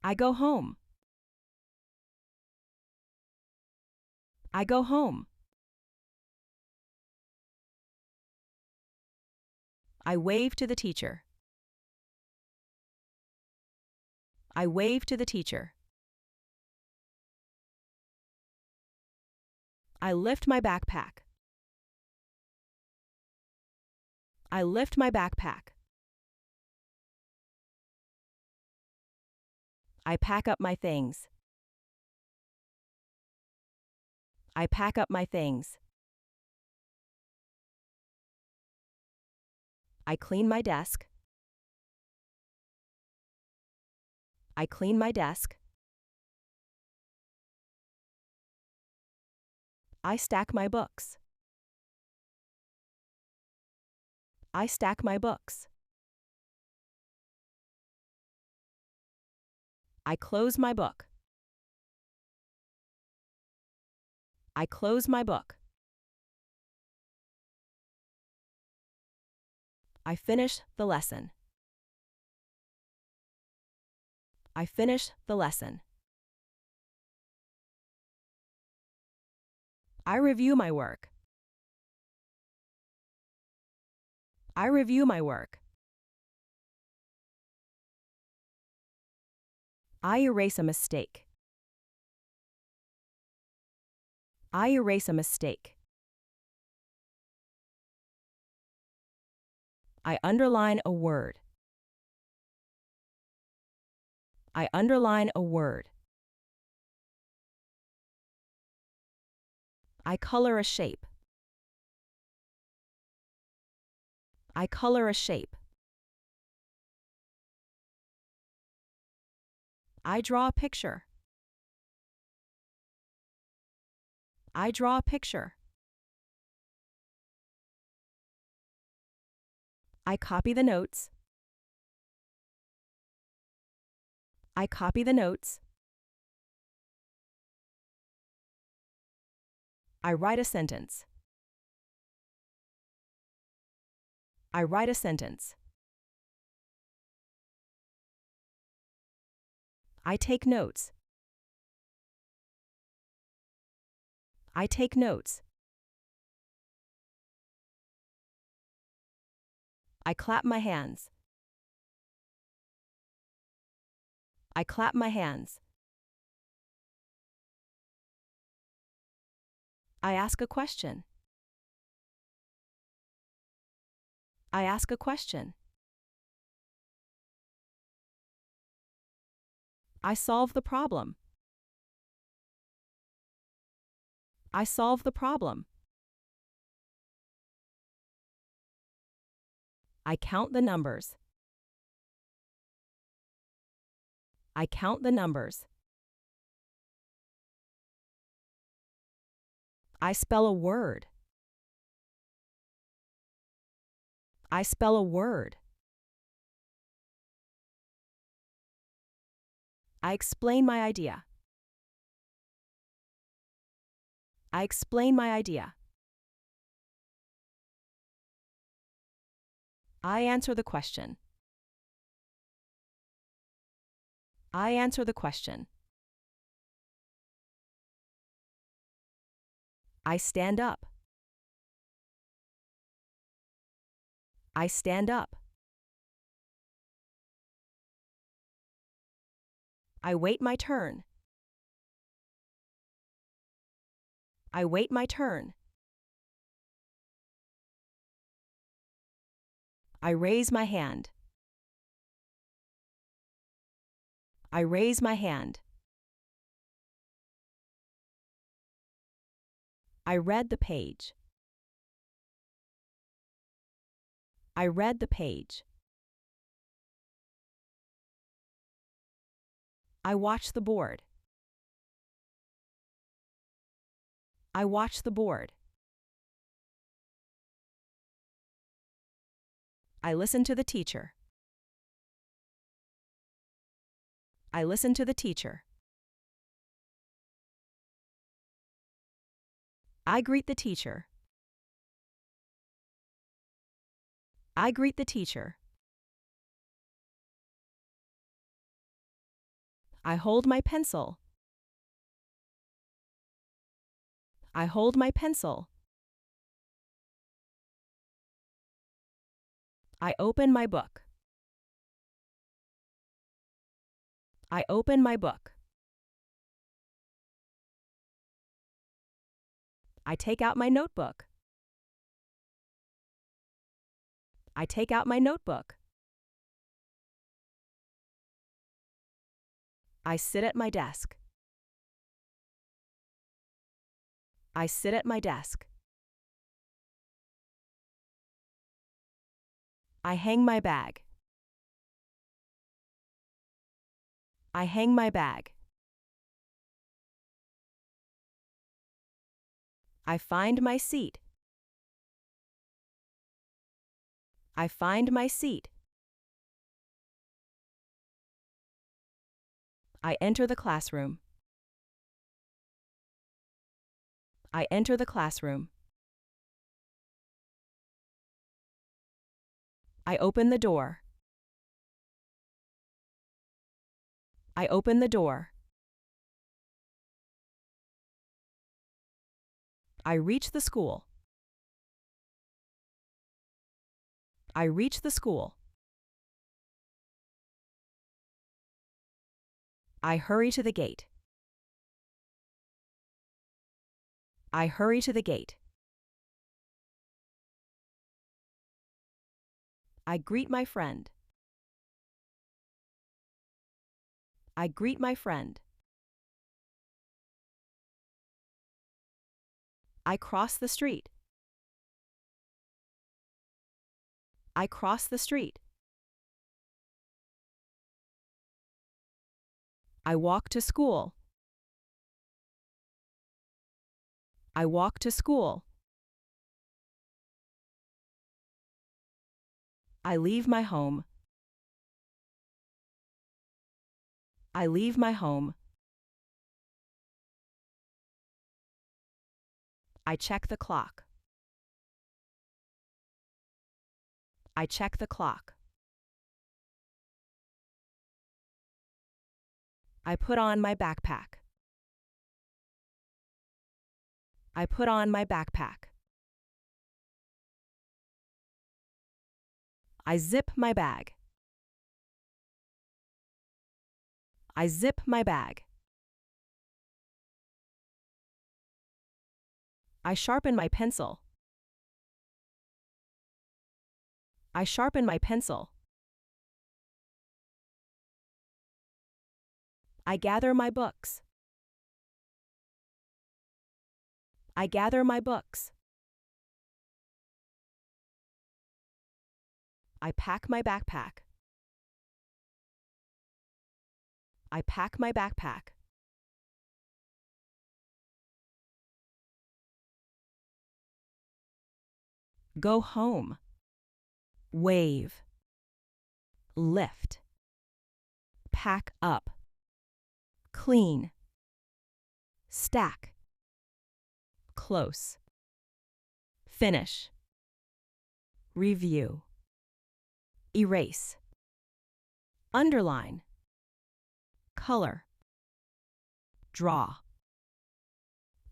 I go home. I go home. I wave to the teacher. I wave to the teacher. I lift my backpack. I lift my backpack. I pack up my things. I pack up my things. I clean my desk. I clean my desk. I stack my books. I stack my books. I close my book. I close my book. I finish the lesson. I finish the lesson. I review my work. I review my work. I erase a mistake. I erase a mistake. I underline a word. I underline a word. I color a shape. I color a shape. I draw a picture. I draw a picture. I copy the notes. I copy the notes. I write a sentence. I write a sentence. I take notes. I take notes. I clap my hands. I clap my hands. I ask a question. I ask a question. I solve the problem. I solve the problem. I count the numbers. I count the numbers. I spell a word. I spell a word. I explain my idea. I explain my idea. I answer the question. I answer the question. I stand up. I stand up. I wait my turn. I wait my turn. I raise my hand. I raise my hand. I read the page. I read the page. I watch the board. I watch the board. I listen to the teacher. I listen to the teacher. I greet the teacher. I greet the teacher. I hold my pencil. I hold my pencil. I open my book. I open my book. I take out my notebook. I take out my notebook. I sit at my desk. I sit at my desk. I hang my bag. I hang my bag. I find my seat. I find my seat. I enter the classroom. I enter the classroom. I open the door. I open the door. I reach the school. I reach the school. I hurry to the gate. I hurry to the gate. I greet my friend. I greet my friend. I cross the street. I cross the street. I walk to school. I walk to school. I leave my home. I leave my home. I check the clock. I check the clock. I put on my backpack. I put on my backpack. I zip my bag. I zip my bag. I sharpen my pencil. I sharpen my pencil. I gather my books. I gather my books. I pack my backpack. I pack my backpack. Go home. Wave. Lift. Pack up. Clean. Stack. Close. Finish. Review. Erase. Underline. Color. Draw.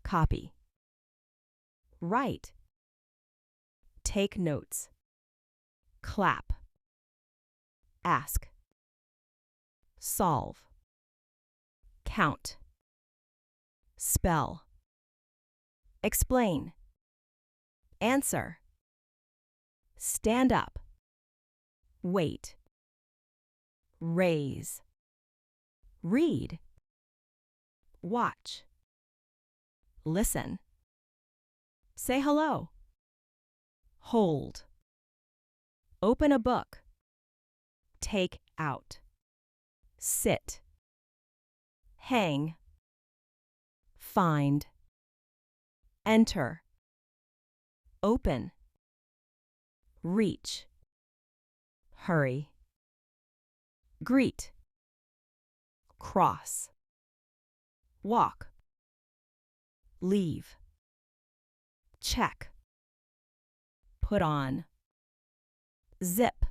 Copy. Write. Take notes. Clap. Ask. Solve. Count. Spell. Explain. Answer. Stand up. Wait. Raise. Read. Watch. Listen. Say hello. Hold. Open a book. Take out. Sit. Hang. Find. Enter. Open. Reach. Hurry. Greet. Cross. Walk. Leave. Check. Put on. Zip.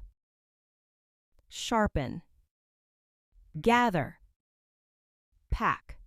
Sharpen. Gather. pack,